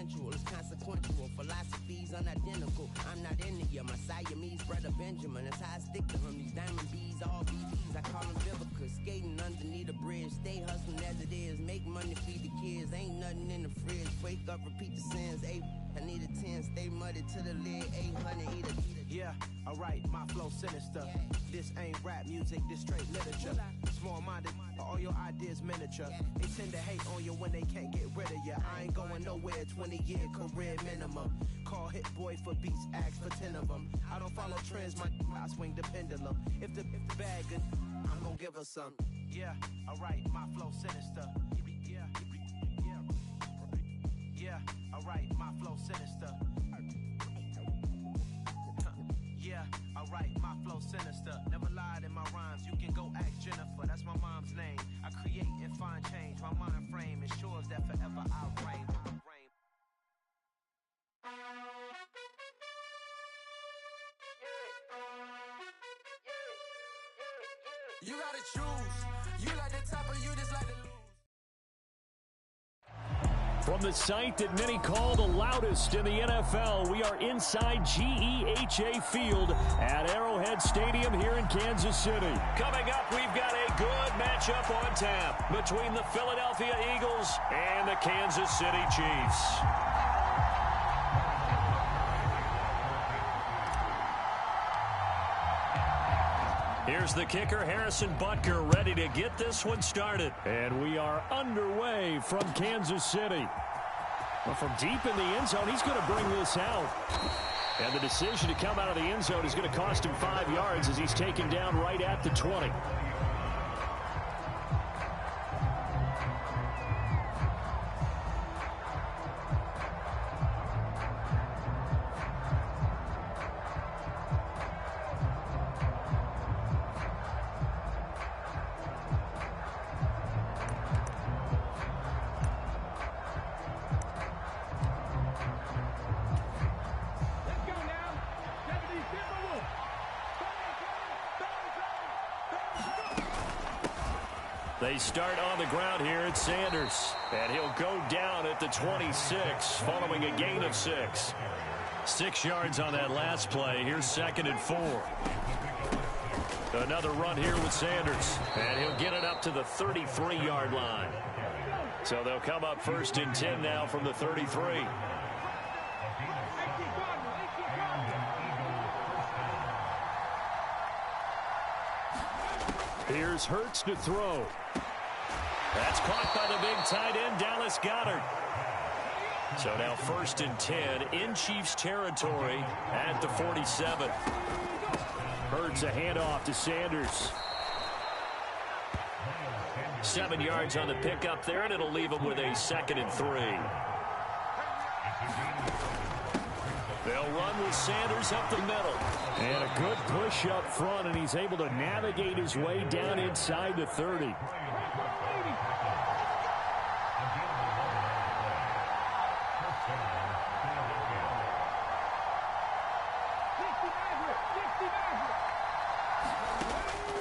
sensual, it's consequential. Philosophies unidentical. I'm not India, my Siamese brother Benjamin. That's how I stick to him. These diamond bees, all BBs, I call them Vivica. Skating underneath a bridge, stay hustling as it is. Make money, feed the kids. Ain't nothing in the fridge. Wake up, repeat the sins. I need a 10, stay muddy to the lid. 800, eat a. Yeah, alright, my flow sinister. This ain't rap music, this straight literature. Small-minded, all your ideas miniature. They tend to hate on you when they can't get rid of you. I ain't going nowhere, 20-year career minimum. Call Hit Boy for beats, ask for 10 of them. I don't follow trends, I swing the pendulum. If the bag good, I'm gonna give her some. Yeah, alright, my flow sinister. Yeah, alright, my flow sinister. Yeah, alright, my flow sinister. Never lied in my rhymes, you can go ask Jennifer. That's my mom's name. I create and find change. My mind frame ensures that forever I'll reign. You gotta choose. You like the top or you just like the lose. From the site that many call the loudest in the NFL, we are inside GEHA Field at Arrowhead Stadium here in Kansas City. Coming up, we've got a good matchup on tap between the Philadelphia Eagles and the Kansas City Chiefs. Here's the kicker, Harrison Butker, ready to get this one started. And we are underway from Kansas City. Well, from deep in the end zone, he's going to bring this out. And the decision to come out of the end zone is going to cost him 5 yards as he's taken down right at the 20. They start on the ground here at Sanders. And he'll go down at the 26 following a gain of 6. 6 yards on that last play. Here's 2nd and 4. Another run here with Sanders. And he'll get it up to the 33-yard line. So they'll come up 1st and 10 now from the 33. Here's Hurts to throw. That's caught by the big tight end, Dallas Goedert. So now 1st and 10 in Chiefs territory at the 47. Hurts a handoff to Sanders. 7 yards on the pickup there, and it'll leave him with a 2nd and 3. They'll run with Sanders up the middle. And a good push up front, and he's able to navigate his way down inside the 30.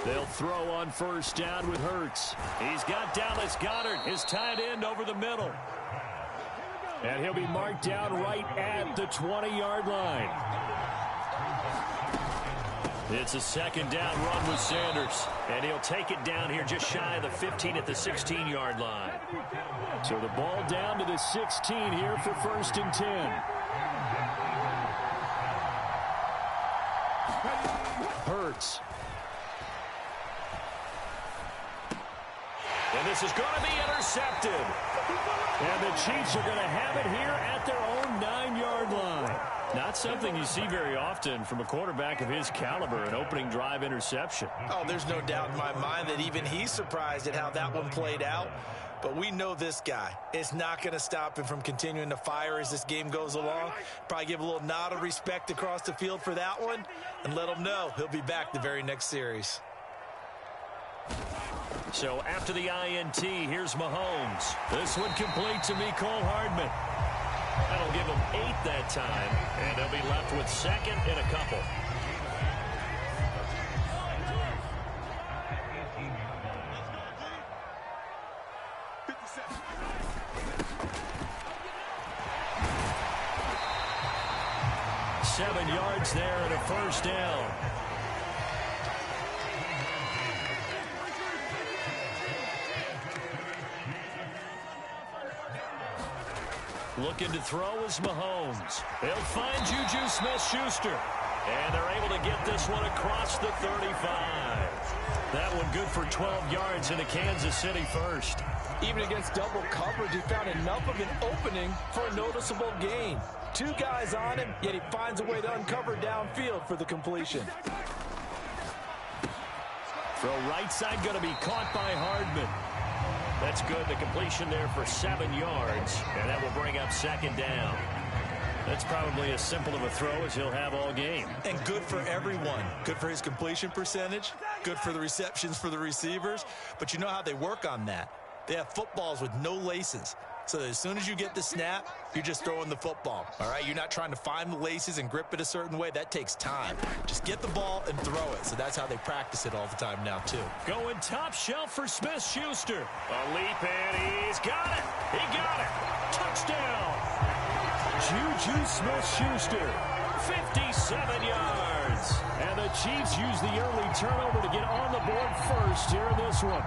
They'll throw on 1st down with Hurts. He's got Dallas Goedert, his tight end, over the middle. And he'll be marked down right at the 20-yard line. It's a 2nd down run with Sanders. And he'll take it down here just shy of the 15 at the 16-yard line. So the ball down to the 16 here for 1st and 10. Hurts. And this is going to be intercepted. And the Chiefs are going to have it here at their own 9-yard line. Not something you see very often from a quarterback of his caliber, an opening drive interception. Oh, there's no doubt in my mind that even he's surprised at how that one played out. But we know this guy. It's not going to stop him from continuing to fire as this game goes along. Probably give a little nod of respect across the field for that one and let him know he'll be back the very next series. So after the INT, here's Mahomes. This one complete to Mecole Hardman. That'll give him 8 that time, and they'll be left with 2nd and a couple. 7 yards there and a first down. Looking to throw is Mahomes. They'll find Juju Smith-Schuster. And they're able to get this one across the 35. That one good for 12 yards in a Kansas City first. Even against double coverage, he found enough of an opening for a noticeable gain. 2 guys on him, yet he finds a way to uncover downfield for the completion. Throw right side going to be caught by Hardman. That's good. The completion there for 7 yards, and that will bring up second down. That's probably as simple of a throw as he'll have all game. And good for everyone. Good for his completion percentage. Good for the receptions for the receivers. But you know how they work on that. They have footballs with no laces. So that as soon as you get the snap, you're just throwing the football. All right? You're not trying to find the laces and grip it a certain way. That takes time. Just get the ball and throw it. So that's how they practice it all the time now, too. Going top shelf for Smith-Schuster. A leap, and he's got it. He got it. Touchdown. Juju Smith-Schuster, 57 yards. And the Chiefs use the early turnover to get on the board first here in this one.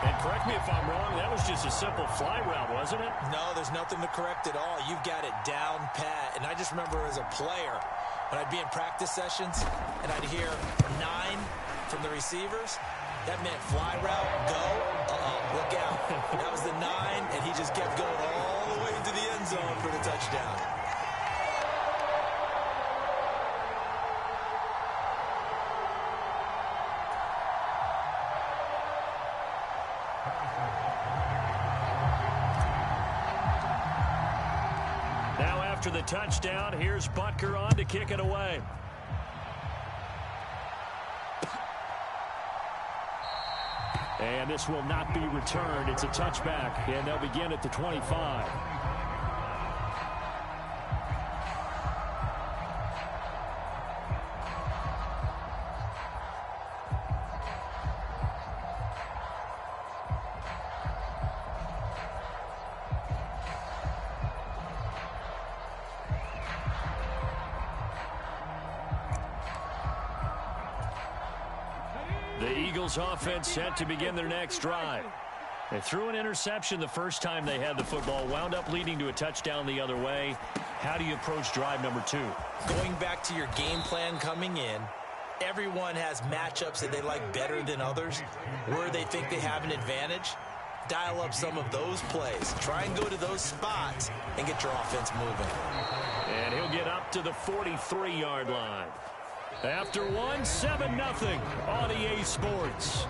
And correct me if I'm wrong, that was just a simple fly route, wasn't it? No, there's nothing to correct at all. You've got it down pat. And I just remember as a player, when I'd be in practice sessions and I'd hear 9 from the receivers, that meant fly route, go, look out. That was the 9, and he just kept going all the way to the end zone for the touchdown. Now after the touchdown, here's Butker on to kick it away. And this will not be returned. It's a touchback, and they'll begin at the 25. The Eagles offense set to begin their next drive. They threw an interception the first time they had the football, wound up leading to a touchdown the other way. How do you approach drive number 2? Going back to your game plan coming in, everyone has matchups that they like better than others, where they think they have an advantage. Dial up some of those plays. Try and go to those spots and get your offense moving. And he'll get up to the 43-yard line. After 7-0 on EA Sports.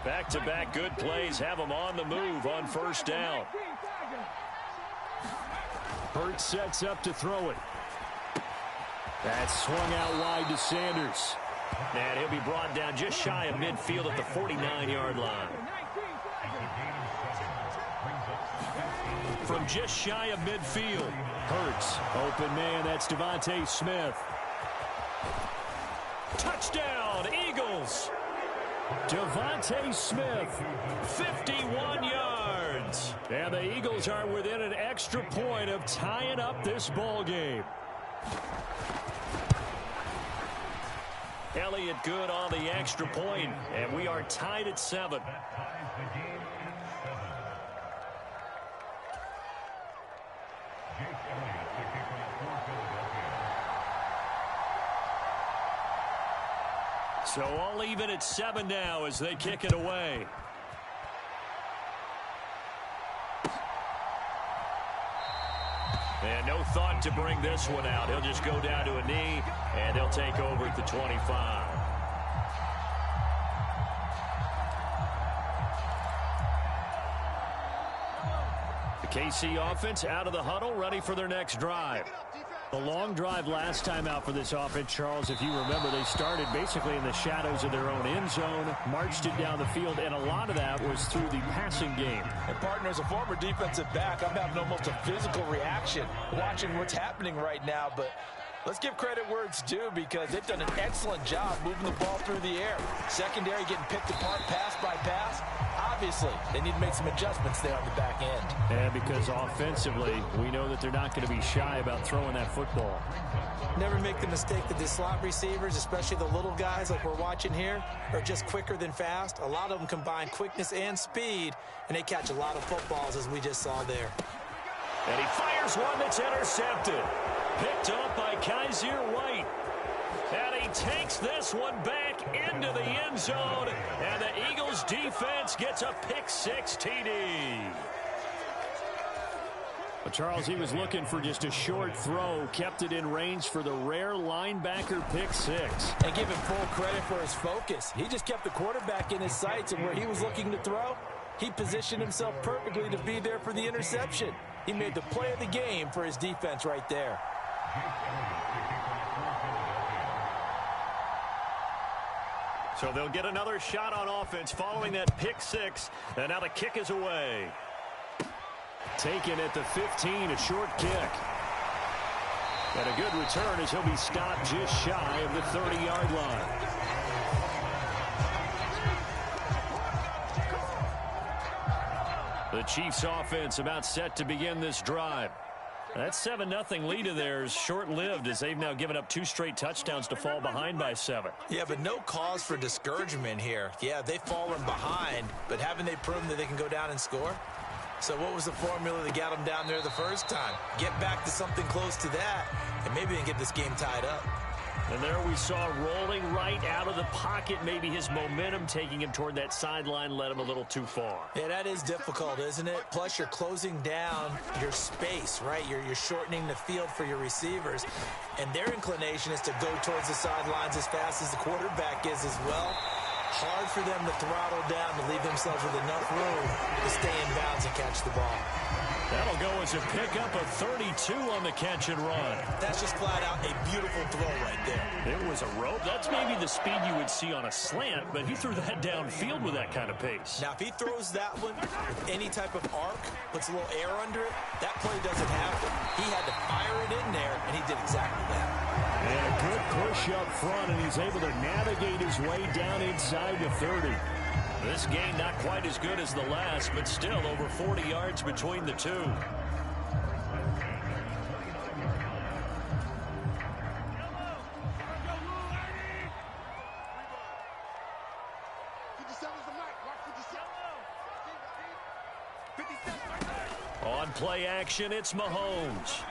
Back-to-back good plays have them on the move on first down. Hurts sets up to throw it. That's swung out wide to Sanders. And he'll be brought down just shy of midfield at the 49-yard line. From just shy of midfield, Hurts. Open man, that's Devontae Smith. Touchdown, Eagles! Devontae Smith, 51 yards. And the Eagles are within an extra point of tying up this ball game. Elliott good on the extra point, and we are tied at 7. So all even at 7 now as they kick it away. And no thought to bring this one out. He'll just go down to a knee, and they'll take over at the 25. The KC offense out of the huddle, ready for their next drive. The long drive last time out for this offense, Charles, if you remember, they started basically in the shadows of their own end zone, marched it down the field, and a lot of that was through the passing game. And partner, as a former defensive back, I'm having almost a physical reaction watching what's happening right now, but let's give credit where it's due because they've done an excellent job moving the ball through the air. Secondary getting picked apart pass by pass. Obviously, they need to make some adjustments there on the back end. And because offensively, we know that they're not going to be shy about throwing that football. Never make the mistake that the slot receivers, especially the little guys like we're watching here, are just quicker than fast. A lot of them combine quickness and speed, and they catch a lot of footballs as we just saw there. And he fires one that's intercepted. Picked up by Kaiser White. And he takes this one back into the end zone. And the Eagles defense gets a pick-6 TD. But Charles, he was looking for just a short throw. Kept it in range for the rare linebacker pick-6. And give him full credit for his focus. He just kept the quarterback in his sights, and where he was looking to throw, he positioned himself perfectly to be there for the interception. He made the play of the game for his defense right there. So they'll get another shot on offense following that pick-6. And now the kick is away. Taken at the 15, a short kick. And a good return as he'll be stopped just shy of the 30-yard line. The Chiefs offense about set to begin this drive. That 7-0 lead of theirs short-lived as they've now given up 2 straight touchdowns to fall behind by 7. Yeah, but no cause for discouragement here. Yeah, they've fallen behind, but haven't they proven that they can go down and score? So what was the formula that got them down there the first time? Get back to something close to that, and maybe they can get this game tied up. And there we saw rolling right out of the pocket. Maybe his momentum taking him toward that sideline led him a little too far. Yeah, that is difficult, isn't it? Plus, you're closing down your space, right? You're shortening the field for your receivers. And their inclination is to go towards the sidelines as fast as the quarterback is as well. Hard for them to throttle down to leave themselves with enough room to stay in bounds and catch the ball. That'll go as a pickup of 32 on the catch and run. That's just flat out a beautiful throw right there. It was a rope. That's maybe the speed you would see on a slant, but he threw that downfield with that kind of pace. Now, if he throws that one with any type of arc, puts a little air under it, that play doesn't happen. He had to fire it in there, and he did exactly that. And a good push up front, and he's able to navigate his way down inside the 30. This game not quite as good as the last, but still over 40 yards between the two. On play action, it's Mahomes.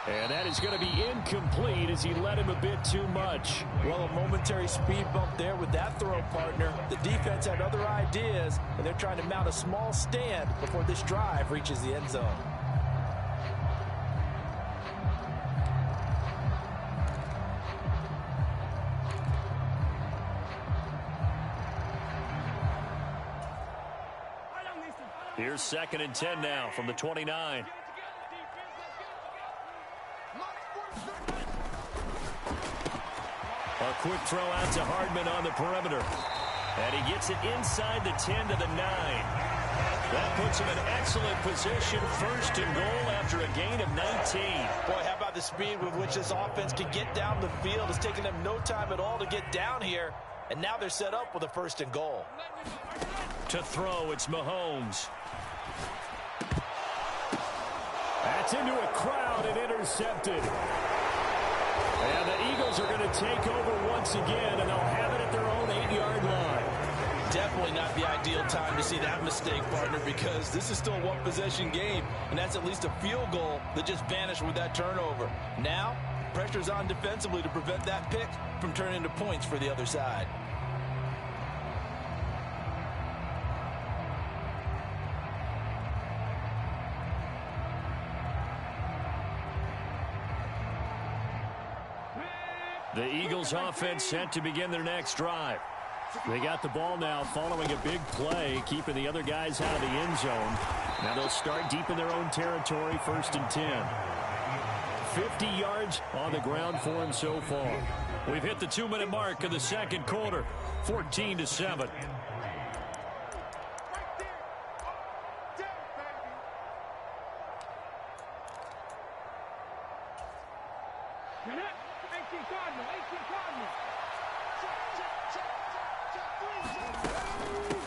And that is going to be incomplete as he led him a bit too much. Well, a momentary speed bump there with that throw, partner. The defense had other ideas, and they're trying to mount a small stand before this drive reaches the end zone. Here's 2nd and 10 now from the 29. A quick throw out to Hardman on the perimeter. And he gets it inside the 10 to the 9. That puts him in excellent position. 1st and goal after a gain of 19. Boy, how about the speed with which this offense can get down the field? It's taken them no time at all to get down here. And now they're set up with a 1st and goal. To throw, it's Mahomes. That's into a crowd and intercepted. And the Eagles are going to take over once again, and they'll have it at their own 8-yard line. Definitely not the ideal time to see that mistake, partner, because this is still a one-possession game, and that's at least a field goal that just vanished with that turnover. Now, pressure's on defensively to prevent that pick from turning into points for the other side. The Eagles offense set to begin their next drive. They got the ball now following a big play, keeping the other guys out of the end zone. Now they'll start deep in their own territory, 1st and 10. 50 yards on the ground for him so far. We've hit the 2-minute mark of the second quarter, 14-7.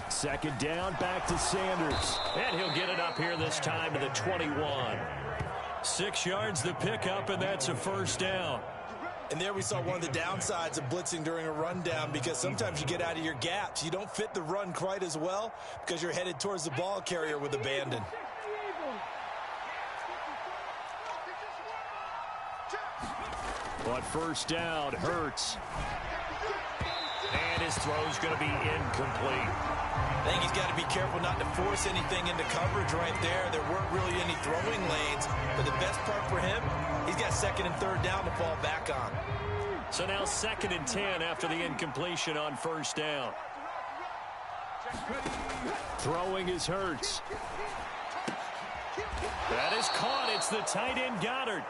Second down, back to Sanders. And he'll get it up here this time to the 21. 6 yards the pickup, and that's a first down. And there we saw one of the downsides of blitzing during a rundown, because sometimes you get out of your gaps. You don't fit the run quite as well because you're headed towards the ball carrier with abandon. But first down, Hurts. And his throw's going to be incomplete. I think he's got to be careful not to force anything into coverage right there. There weren't really any throwing lanes, but the best part for him, he's got 2nd and 3rd down to fall back on. So now 2nd and 10 after the incompletion on first down. Throwing is Hurts. That is caught. It's the tight end Goddard.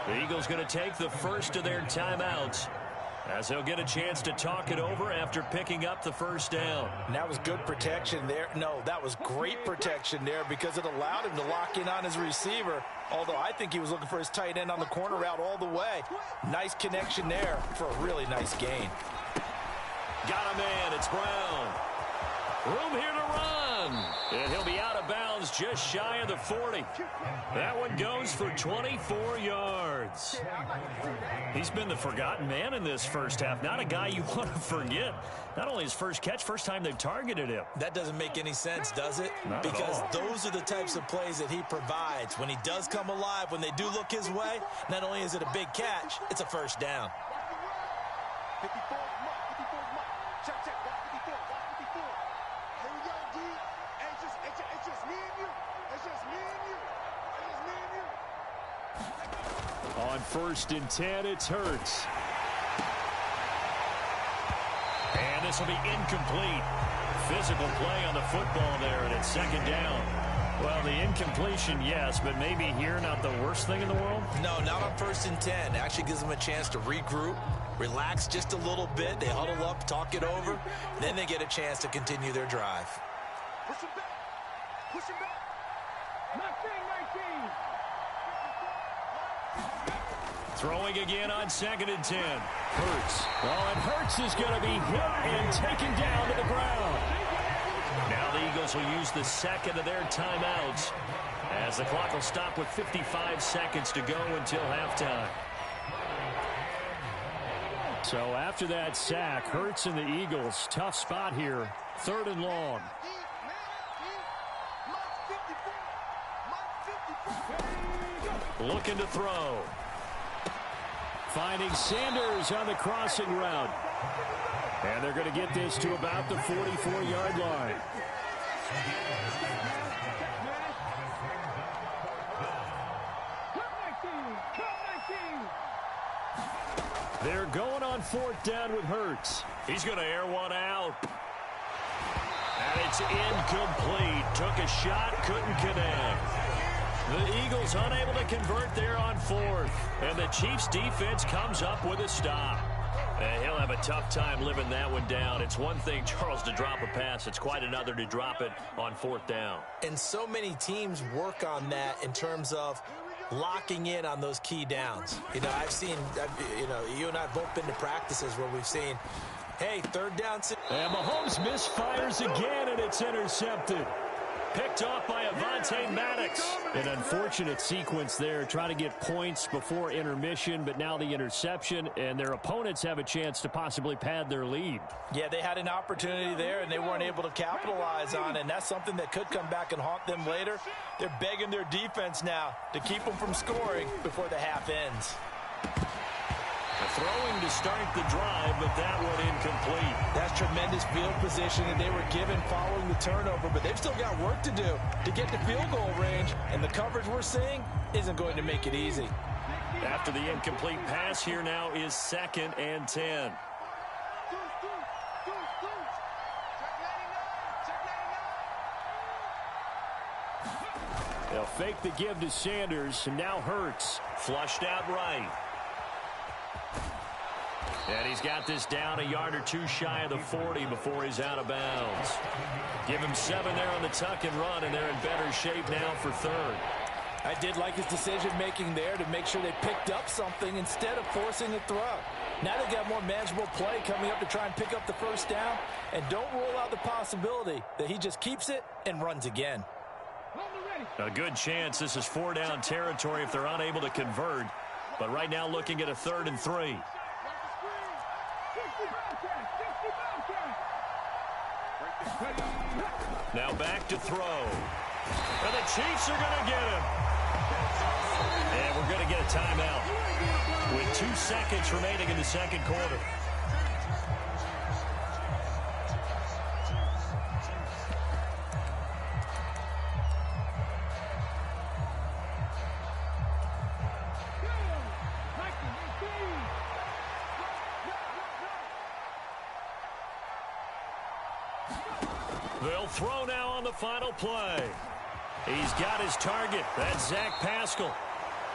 The Eagles going to take the first of their timeouts, as he'll get a chance to talk it over after picking up the first down. And that was good protection there. No, that was great protection there, because it allowed him to lock in on his receiver, although I think he was looking for his tight end on the corner route all the way. Nice connection there for a really nice gain. Got a man. It's Brown. Room here to run. And he'll be out of bounds just shy of the 40. That one goes for 24 yards. He's been the forgotten man in this first half. Not a guy you want to forget. Not only his first catch, first time they've targeted him. That doesn't make any sense, does it? Not because at all. Those are the types of plays that he provides. When he does come alive, when they do look his way, not only is it a big catch, it's a first down. 54, check, check, 54, 54. Here we go, D. It's just me and you. It's just me and you. It's just me and you. On 1st and 10, it's Hurts. And this will be incomplete. Physical play on the football there, and it's 2nd down. Well, the incompletion, yes, but maybe here not the worst thing in the world? No, not on 1st and 10. It actually gives them a chance to regroup, relax just a little bit. They huddle up, talk it over. Then they get a chance to continue their drive. Push him back. Push him back. 19. Throwing again on 2nd and 10. Hurts. Oh, and Hurts is going to be hit and taken down to the ground. Now the Eagles will use the 2nd of their timeouts, as the clock will stop with 55 seconds to go until halftime. So after that sack, Hurts and the Eagles, tough spot here. 3rd and long. Looking to throw. Finding Sanders on the crossing route. And they're going to get this to about the 44-yard line. They're going on 4th down with Hurts. He's going to air one out. And it's incomplete. Took a shot, couldn't connect. The Eagles unable to convert there on 4th. And the Chiefs defense comes up with a stop. And he'll have a tough time living that one down. It's one thing, Charles, to drop a pass. It's quite another to drop it on 4th down. And so many teams work on that in terms of locking in on those key downs. You know, you and I have both been to practices where we've seen, hey, 3rd down. And Mahomes misfires again, and it's intercepted. Picked off by Avonte Maddox. An unfortunate sequence there, trying to get points before intermission, but now the interception, and their opponents have a chance to possibly pad their lead. Yeah, they had an opportunity there, and they weren't able to capitalize on it, and that's something that could come back and haunt them later. They're begging their defense now to keep them from scoring before the half ends. Throwing to start the drive, but that one incomplete. That's tremendous field position that they were given following the turnover, but they've still got work to do to get to field goal range, and the coverage we're seeing isn't going to make it easy. After the incomplete pass, here now is 2nd and 10. They'll fake the give to Sanders, and now Hurts. Flushed out right. And he's got this down a yard or two shy of the 40 before he's out of bounds. Give him 7 there on the tuck and run, and they're in better shape now for third. I did like his decision-making there to make sure they picked up something instead of forcing a throw. Now they got more manageable play coming up to try and pick up the first down, and don't rule out the possibility that he just keeps it and runs again. A good chance this is 4-down territory if they're unable to convert, but right now looking at a 3rd and 3. Now back to throw. And the Chiefs are going to get him. And we're going to get a timeout with 2 seconds remaining in the second quarter. They'll throw now on the final play. He's got his target. That's Zach Pascal.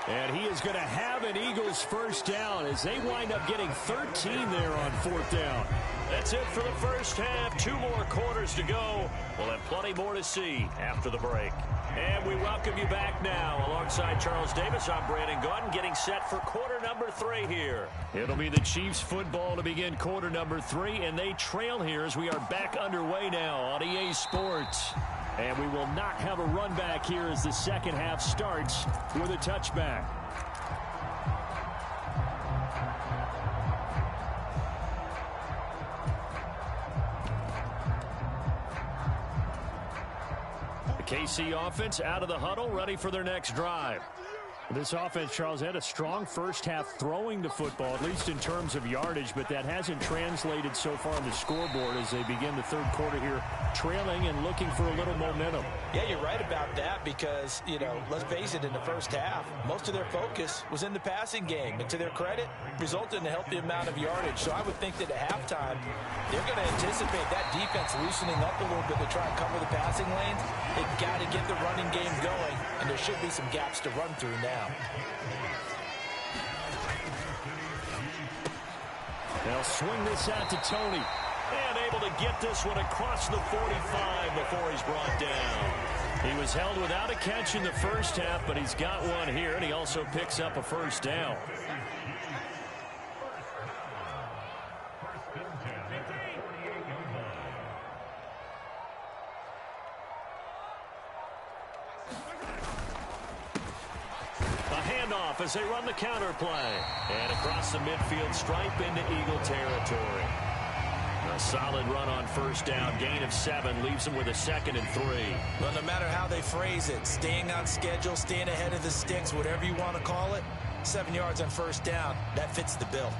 And he is going to have an Eagles first down as they wind up getting 13 there on 4th down. That's it for the first half. 2 more quarters to go. We'll have plenty more to see after the break. And we welcome you back now. Alongside Charles Davis, I'm Brandon Gordon, getting set for quarter number 3 here. It'll be the Chiefs football to begin quarter number 3, and they trail here as we are back underway now on EA Sports. And we will not have a run back here as the second half starts with a touchback. The KC offense out of the huddle, ready for their next drive. This offense, Charles, had a strong first half throwing the football, at least in terms of yardage, but that hasn't translated so far on the scoreboard as they begin the third quarter here, trailing and looking for a little momentum. Yeah, you're right about that because, you know, let's face it, in the first half, most of their focus was in the passing game. And to their credit, resulted in a healthy amount of yardage. So I would think that at halftime, they're going to anticipate that defense loosening up a little bit to try and cover the passing lanes. They've got to get the running game going, and there should be some gaps to run through now. They'll swing this out to Tony. And able to get this one across the 45 before he's brought down. He was held without a catch in the first half, but he's got one here, and he also picks up a first down. As they run the counter play. And across the midfield stripe into Eagle territory. A solid run on first down. Gain of 7 leaves them with a 2nd and 3. Well, no matter how they phrase it, staying on schedule, staying ahead of the sticks, whatever you want to call it, 7 yards on first down, that fits the bill.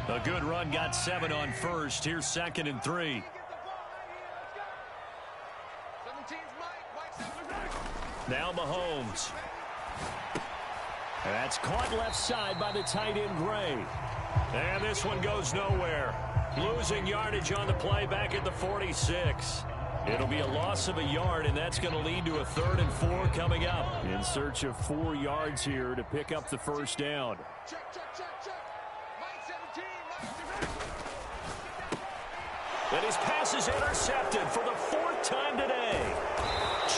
A good run, got 7 on first. Here's 2nd and 3. Now Mahomes. That's caught left side by the tight end Gray. And this one goes nowhere. Losing yardage on the play back at the 46. It'll be a loss of a yard, and that's going to lead to a 3rd and 4 coming up. In search of 4 yards here to pick up the first down. Check. Mike 17. And his pass is intercepted for the 4th time today.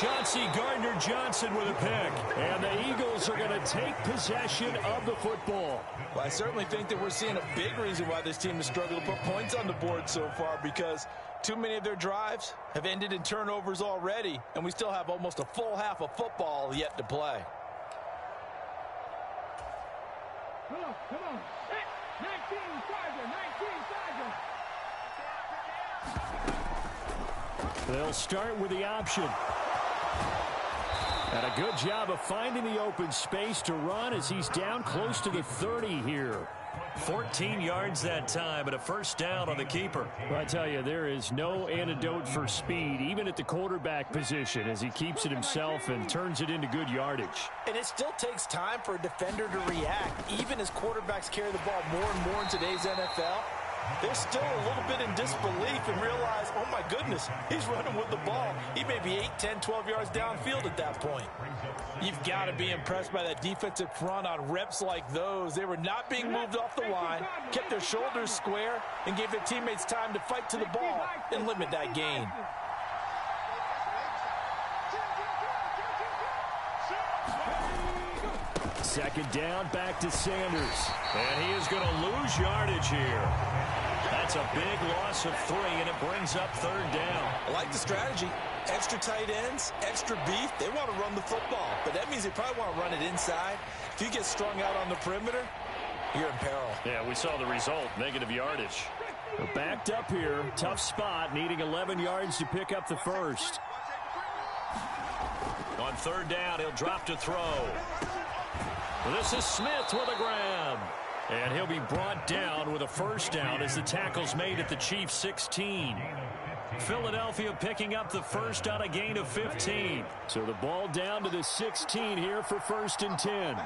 Chauncey Gardner-Johnson with a pick. And the Eagles are going to take possession of the football. Well, I certainly think that we're seeing a big reason why this team has struggled to put points on the board so far, because too many of their drives have ended in turnovers already, and we still have almost a full half of football yet to play. Come on. 19 Tiger. They'll start with the option. And a good job of finding the open space to run as he's down close to the 30 here. 14 yards that time, and a first down on the keeper. Well, I tell you, there is no antidote for speed, even at the quarterback position, as he keeps it himself and turns it into good yardage. And it still takes time for a defender to react, even as quarterbacks carry the ball more and more in today's NFL. they're still a little bit in disbelief and realize, oh my goodness, he's running with the ball. He may be 8, 10, 12 yards downfield at that point. You've got to be impressed by that defensive front on reps like those. They were not being moved off the line, kept their shoulders square, and gave their teammates time to fight to the ball and limit that gain. Second down, back to Sanders. And he is going to lose yardage here. That's a big loss of 3, and it brings up third down. I like the strategy. Extra tight ends, extra beef. They want to run the football, but that means they probably want to run it inside. If you get strung out on the perimeter, you're in peril. Yeah, we saw the result, negative yardage. We're backed up here, tough spot, needing 11 yards to pick up the first. On third down, he'll drop to throw. This is Smith with a grab. And he'll be brought down with a first down as the tackle's made at the Chiefs' 16. Philadelphia picking up the first on a gain of 15. So the ball down to the 16 here for 1st and 10.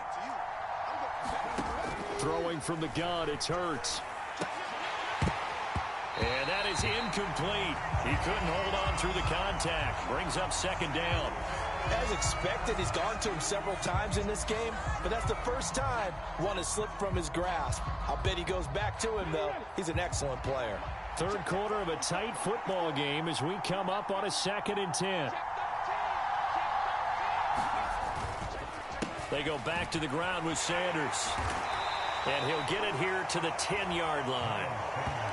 Throwing from the gun, it's Hurts. And that is incomplete. He couldn't hold on through the contact. Brings up second down. As expected, he's gone to him several times in this game, but that's the first time one has slipped from his grasp. I'll bet he goes back to him, though. He's an excellent player. Third quarter of a tight football game as we come up on a 2nd and 10. They go back to the ground with Sanders. And he'll get it here to the 10-yard line.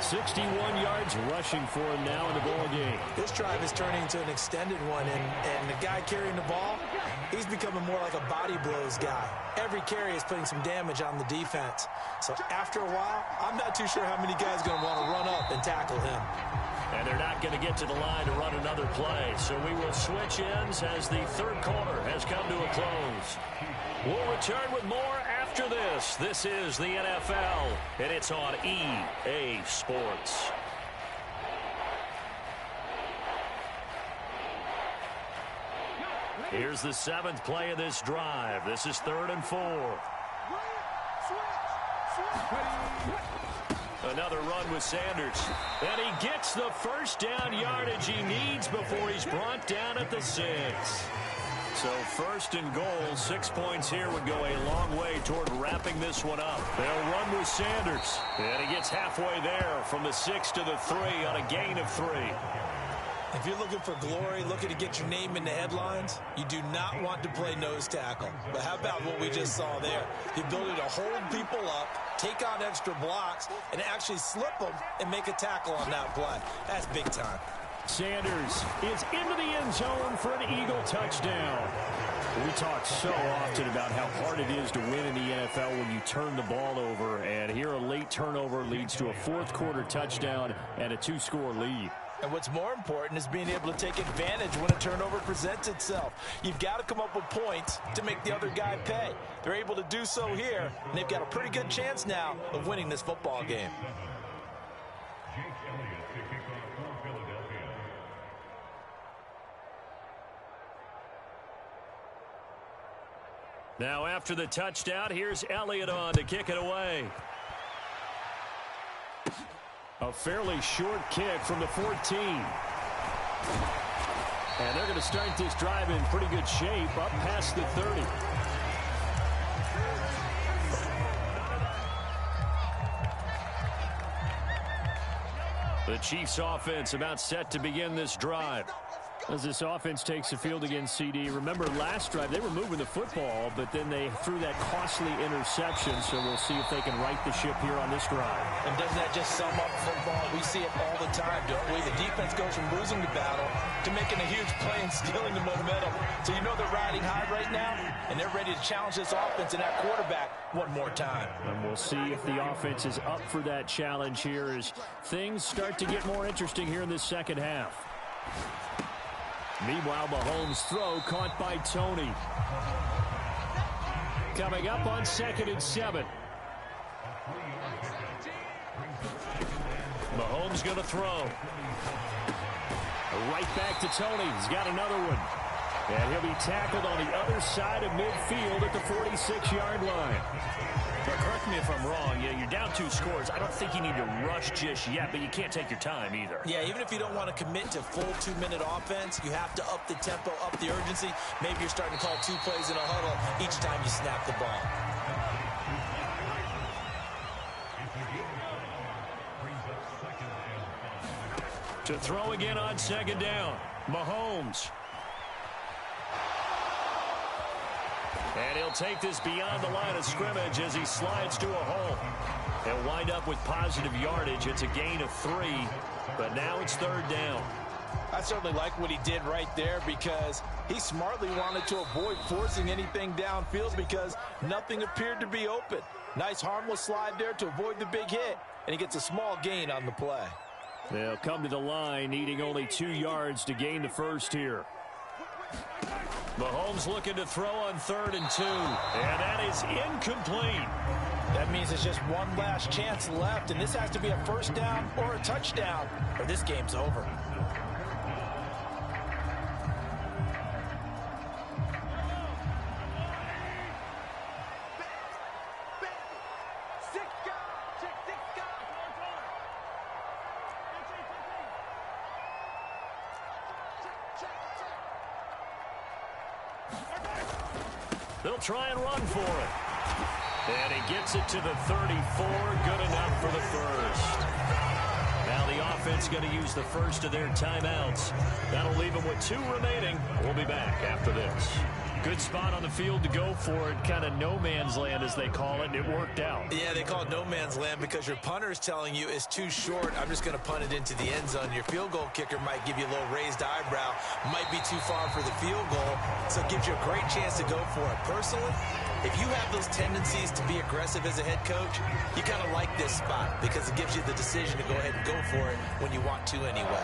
61 yards rushing for him now in the ball game. This drive is turning into an extended one, and the guy carrying the ball, he's becoming more like a body blows guy. Every carry is putting some damage on the defense. So after a while, I'm not too sure how many guys are going to want to run up and tackle him. And they're not going to get to the line to run another play. So we will switch ends as the third quarter has come to a close. We'll return with more after this. This is the NFL, and it's on EA Sports. Here's the 7th play of this drive. This is 3rd and 4. Another run with Sanders. And he gets the first down yardage he needs before he's brought down at the 6. So 1st and goal, 6 points here would go a long way toward wrapping this one up. They'll run with Sanders. And he gets halfway there from the 6 to the 3 on a gain of 3. If you're looking for glory, looking to get your name in the headlines, you do not want to play nose tackle. But how about what we just saw there? The ability to hold people up, take on extra blocks, and actually slip them and make a tackle on that play. That's big time. Sanders is into the end zone for an Eagle touchdown. We talk so often about how hard it is to win in the NFL when you turn the ball over, and here a late turnover leads to a 4th quarter touchdown and a 2-score lead. And what's more important is being able to take advantage when a turnover presents itself. You've got to come up with points to make the other guy pay. They're able to do so here, and they've got a pretty good chance now of winning this football game. Now after the touchdown, here's Elliott on to kick it away. A fairly short kick from the 14. And they're going to start this drive in pretty good shape up past the 30. The Chiefs offense about set to begin this drive. As this offense takes the field against CD. Remember last drive, they were moving the football, but then they threw that costly interception, so we'll see if they can right the ship here on this drive. And doesn't that just sum up football? We see it all the time, don't we? The defense goes from losing the battle to making a huge play and stealing the momentum. So you know they're riding high right now, and they're ready to challenge this offense and that quarterback one more time. And we'll see if the offense is up for that challenge here as things start to get more interesting here in this second half. Meanwhile, Mahomes' throw caught by Tony. Coming up on 2nd and 7. Mahomes going to throw. Right back to Tony. He's got another one. And he'll be tackled on the other side of midfield at the 46-yard line. But correct me if I'm wrong. Yeah, you're down 2 scores. I don't think you need to rush just yet, but you can't take your time either. Yeah, even if you don't want to commit to full 2-minute offense, you have to up the tempo, up the urgency. Maybe you're starting to call 2 plays in a huddle each time you snap the ball. To throw again on 2nd down, Mahomes. And he'll take this beyond the line of scrimmage as he slides to a hole. He'll wind up with positive yardage. It's a gain of 3, but now it's 3rd down. I certainly like what he did right there because he smartly wanted to avoid forcing anything downfield because nothing appeared to be open. Nice harmless slide there to avoid the big hit, and he gets a small gain on the play. They'll come to the line, needing only 2 yards to gain the first here. Mahomes looking to throw on 3rd and 2, and that is incomplete. That means it's just one last chance left, and this has to be a 1st down or a touchdown, or this game's over. They'll try and run for it. And he gets it to the 34. Good enough for the first. Now the offense going to use the first of their timeouts. That'll leave them with 2 remaining. We'll be back after this. Good spot on the field to go for it. Kind of no man's land, as they call it, and it worked out. Yeah, they call it no man's land because your punter is telling you it's too short. I'm just going to punt it into the end zone. Your field goal kicker might give you a little raised eyebrow. Might be too far for the field goal, so it gives you a great chance to go for it. Personally, if you have those tendencies to be aggressive as a head coach, you kind of like this spot because it gives you the decision to go ahead and go for it when you want to anyway.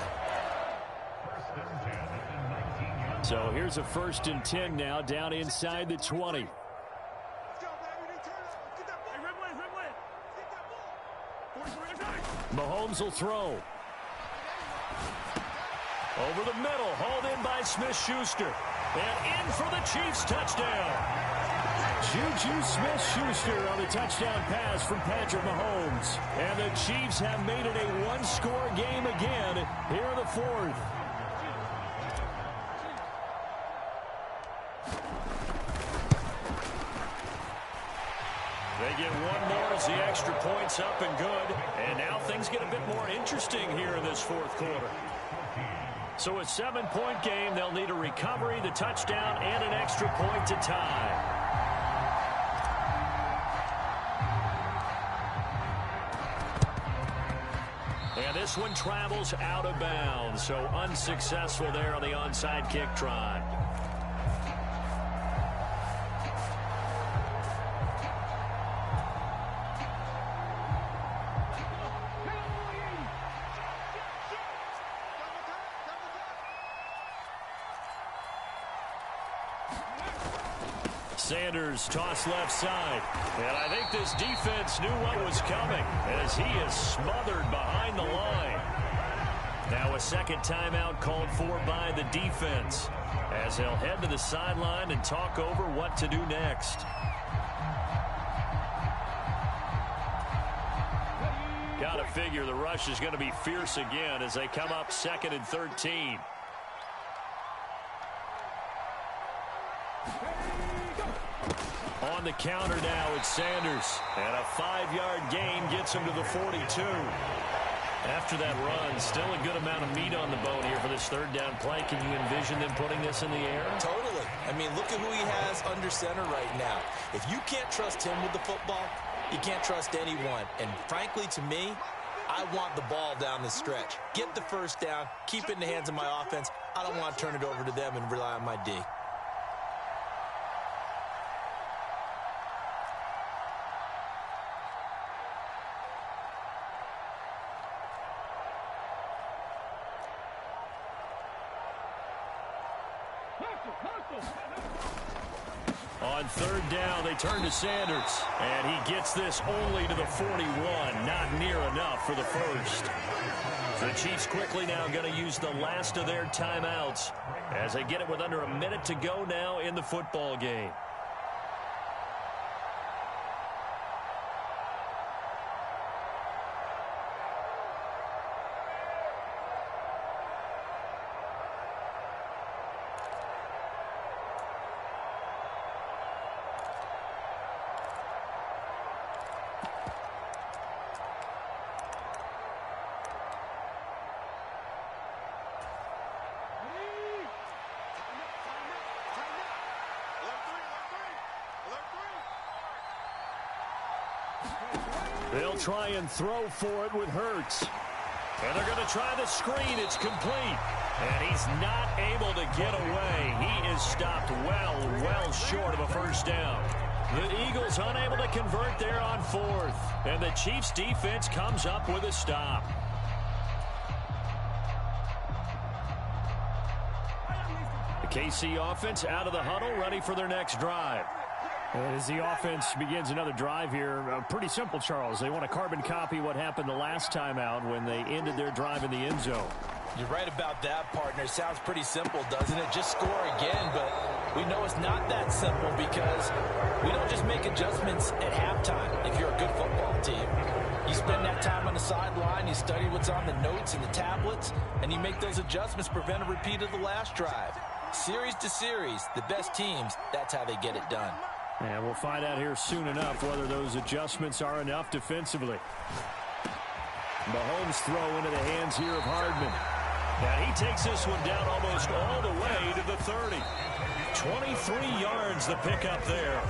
So here's a 1st and 10 now, down inside the 20. Mahomes will throw. Over the middle, hauled in by Smith-Schuster. And in for the Chiefs touchdown. Juju Smith-Schuster on the touchdown pass from Patrick Mahomes. And the Chiefs have made it a 1-score game again here in the 4th. They get 1 more as the extra point's up and good. And now things get a bit more interesting here in this 4th quarter. So a 7-point game, they'll need a recovery, the touchdown, and an extra point to tie. And this one travels out of bounds, so unsuccessful there on the onside kick try. Sanders toss left side. And I think this defense knew what was coming as he is smothered behind the line. Now a 2nd timeout called for by the defense as they'll head to the sideline and talk over what to do next. Got to figure the rush is going to be fierce again as they come up 2nd and 13. On the counter now, it's Sanders. And a 5-yard gain gets him to the 42. After that run, still a good amount of meat on the bone here for this 3rd down play. Can you envision them putting this in the air? Totally. I mean, look at who he has under center right now. If you can't trust him with the football, you can't trust anyone. And frankly, to me, I want the ball down the stretch. Get the 1st down, keep it in the hands of my offense. I don't want to turn it over to them and rely on my D. On third down, they turn to Sanders. And he gets this only to the 41. Not near enough for the first. The Chiefs quickly now going to use the last of their timeouts as they get it with under a minute to go now in the football game. They'll try and throw for it with Hurts. And they're going to try the screen. It's complete. And he's not able to get away. He is stopped well short of a first down. The Eagles unable to convert there on fourth. And the Chiefs defense comes up with a stop. The KC offense out of the huddle, ready for their next drive. As the offense begins another drive here, pretty simple, Charles. They want to carbon copy what happened the last time out when they ended their drive in the end zone. You're right about that, partner. It sounds pretty simple, doesn't it? Just score again, but we know it's not that simple because we don't just make adjustments at halftime if you're a good football team. You spend that time on the sideline, you study what's on the notes and the tablets, and you make those adjustments to prevent a repeat of the last drive. Series to series, the best teams, that's how they get it done. And we'll find out here soon enough whether those adjustments are enough defensively. Mahomes throw into the hands here of Hardman. And he takes this one down almost all the way to the 30. 23 yards the pickup there.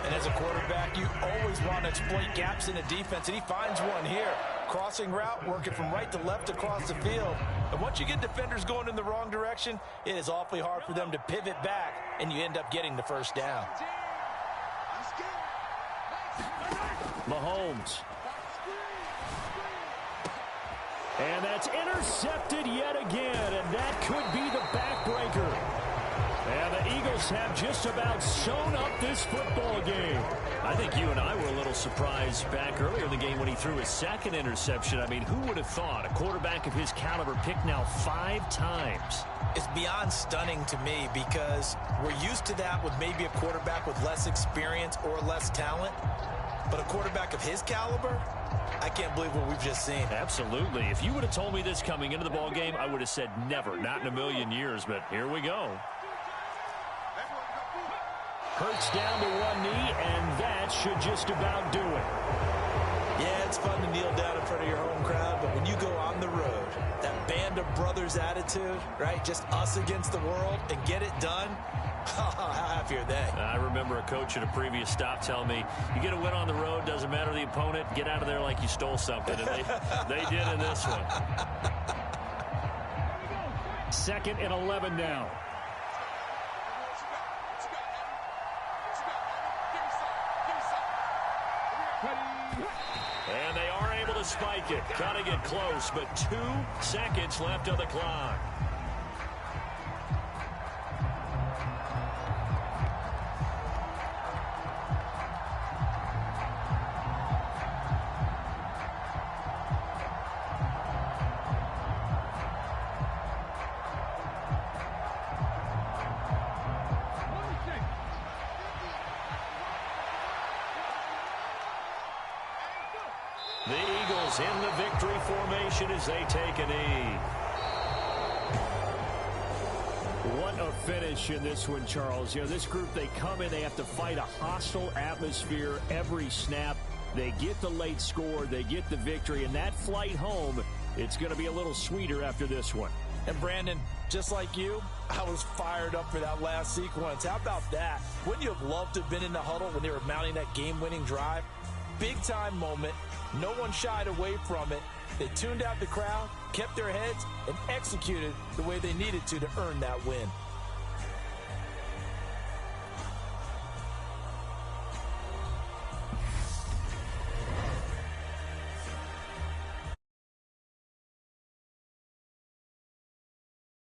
And as a quarterback, you always want to exploit gaps in the defense, and he finds one here. Crossing route, working from right to left across the field. And once you get defenders going in the wrong direction, it is awfully hard for them to pivot back, and you end up getting the first down. Mahomes. And that's intercepted yet again, and that could be the backbreaker. And the Eagles have just about sewn up this football game. I think you and I were a little surprised back earlier in the game when he threw his second interception. I mean, who would have thought a quarterback of his caliber picked now 5 times? It's beyond stunning to me because we're used to that with maybe a quarterback with less experience or less talent. But a quarterback of his caliber, I can't believe what we've just seen. Absolutely. If you would have told me this coming into the ball game, I would have said never, not in a million years. But here we go. Hurts down to one knee, and that should just about do it. Yeah, it's fun to kneel down in front of your home crowd, but when you go on the road, that band of brothers attitude, right, just us against the world, and get it done, how happy are they? I remember a coach at a previous stop telling me, you get a win on the road, doesn't matter the opponent, get out of there like you stole something, and they did in this one. 2nd and 11 now. And they are able to spike it. Cutting it close, but 2 seconds left on the clock. The Eagles in the victory formation as they take a knee. What a finish in this one, Charles. You know, this group, they come in, they have to fight a hostile atmosphere every snap. They get the late score, they get the victory, and that flight home, it's going to be a little sweeter after this one. And Brandon, just like you, I was fired up for that last sequence. How about that? Wouldn't you have loved to have been in the huddle when they were mounting that game-winning drive? Big-time moment. No one shied away from it. They tuned out the crowd, kept their heads, and executed the way they needed to earn that win.